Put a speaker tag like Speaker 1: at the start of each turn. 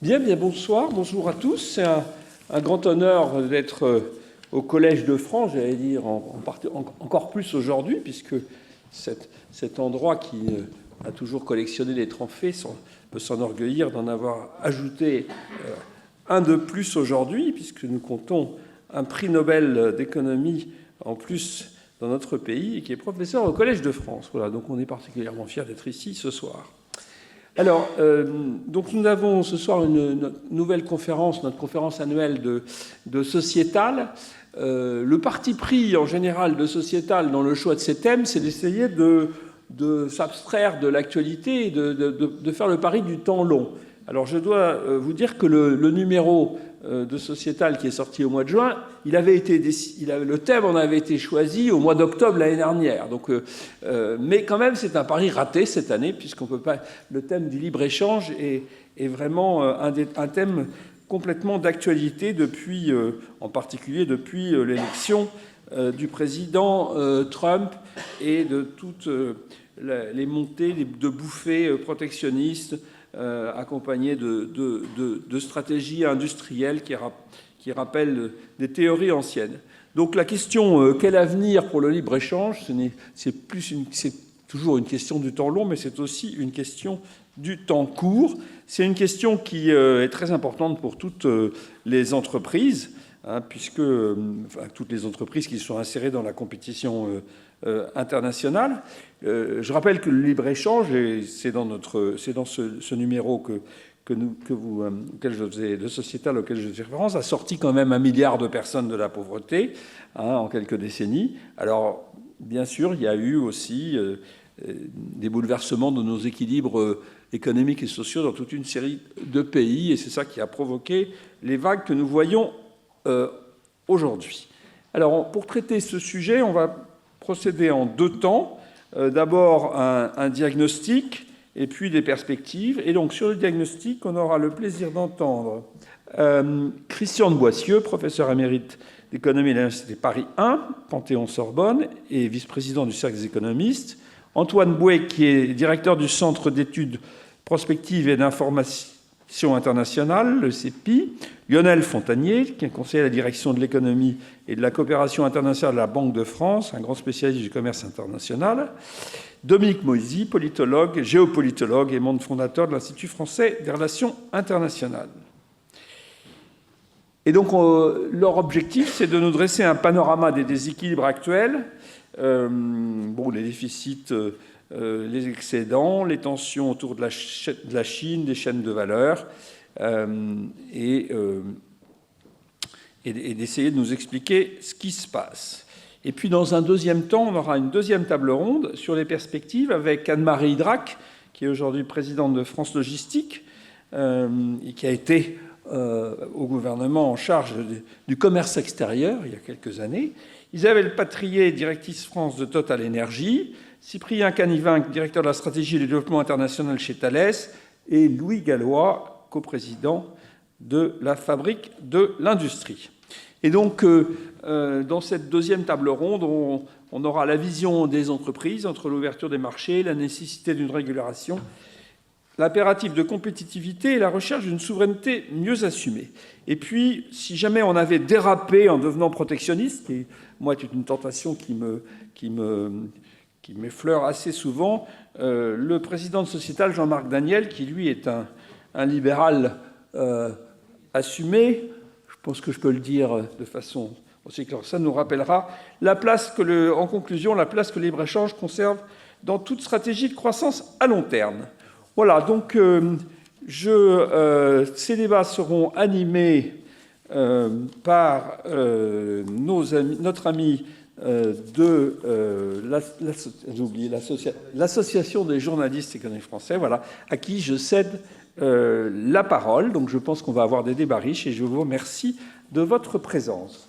Speaker 1: Bien, bonsoir. Bonjour à tous. C'est un grand honneur d'être au Collège de France, j'allais dire encore plus aujourd'hui, puisque cet endroit qui a toujours collectionné les trophées peut s'enorgueillir d'en avoir ajouté un de plus aujourd'hui, puisque nous comptons un prix Nobel d'économie en plus dans notre pays, et qui est professeur au Collège de France. Voilà, donc on est particulièrement fiers d'être ici ce soir. Alors, donc nous avons ce soir une nouvelle conférence, notre conférence annuelle de Sociétal. Le parti pris en général de Sociétal dans le choix de ces thèmes, c'est d'essayer de s'abstraire de l'actualité et de faire le pari du temps long. Alors je dois vous dire que le numéro de Sociétal qui est sorti au mois de juin, le thème en avait été choisi au mois d'octobre l'année dernière. Donc, mais quand même, c'est un pari raté cette année, puisqu'on peut pas. Le thème du libre-échange est vraiment un thème complètement d'actualité depuis, en particulier depuis l'élection du président Trump et de toutes les montées de bouffées protectionnistes accompagnées de stratégies industrielles qui rappellent des théories anciennes. Donc la question quel avenir pour le libre-échange, c'est toujours une question du temps long, mais c'est aussi une question du temps court. C'est une question qui est très importante pour toutes les entreprises, puisque toutes les entreprises qui sont insérées dans la compétition internationale. Je rappelle que le libre-échange, et c'est dans ce numéro de Sociétal auquel je fais référence, a sorti quand même 1 milliard de personnes de la pauvreté en quelques décennies. Alors, bien sûr, il y a eu aussi des bouleversements de nos équilibres économiques et sociaux dans toute une série de pays, et c'est ça qui a provoqué les vagues que nous voyons aujourd'hui. Alors, pour traiter ce sujet, on va procéder en 2 temps. D'abord, un diagnostic et puis des perspectives. Et donc, sur le diagnostic, on aura le plaisir d'entendre Christian de Boissieu, professeur émérite d'économie à l'Université Paris 1, Panthéon-Sorbonne, et vice-président du Cercle des économistes. Antoine Bouet, qui est directeur du Centre d'études prospectives et d'information internationale, le CEPI. Lionel Fontanier, qui est conseiller à la direction de l'économie et de la coopération internationale de la Banque de France, un grand spécialiste du commerce international. Dominique Moisy, politologue, géopolitologue et membre fondateur de l'Institut français des relations internationales. Et donc, leur objectif, c'est de nous dresser un panorama des déséquilibres actuels, les déficits, les excédents, les tensions autour de la Chine, des chaînes de valeur, et d'essayer de nous expliquer ce qui se passe. Et puis, dans un deuxième temps, on aura une deuxième table ronde sur les perspectives avec Anne-Marie Idrac, qui est aujourd'hui présidente de France Logistique, et qui a été au gouvernement en charge du commerce extérieur il y a quelques années. Isabelle Patrier, directrice France de Total Énergie. Cyprien Canivin, directeur de la stratégie et du développement international chez Thales. Et Louis Gallois, coprésident de la Fabrique de l'Industrie. Et donc, dans cette deuxième table ronde, on aura la vision des entreprises entre l'ouverture des marchés, la nécessité d'une régulation, l'impératif de compétitivité et la recherche d'une souveraineté mieux assumée. Et puis, si jamais on avait dérapé en devenant protectionniste, qui, moi, est une tentation qui m'effleure assez souvent, le président de Sociétal, Jean-Marc Daniel, qui lui est un libéral assumé, je pense que je peux le dire de façon aussi claire, ça nous rappellera en conclusion, la place que le libre-échange conserve dans toute stratégie de croissance à long terme. Voilà, donc ces débats seront animés par notre ami de l'Association des journalistes économiques français, voilà, à qui je cède la parole. Donc je pense qu'on va avoir des débats riches et je vous remercie de votre présence.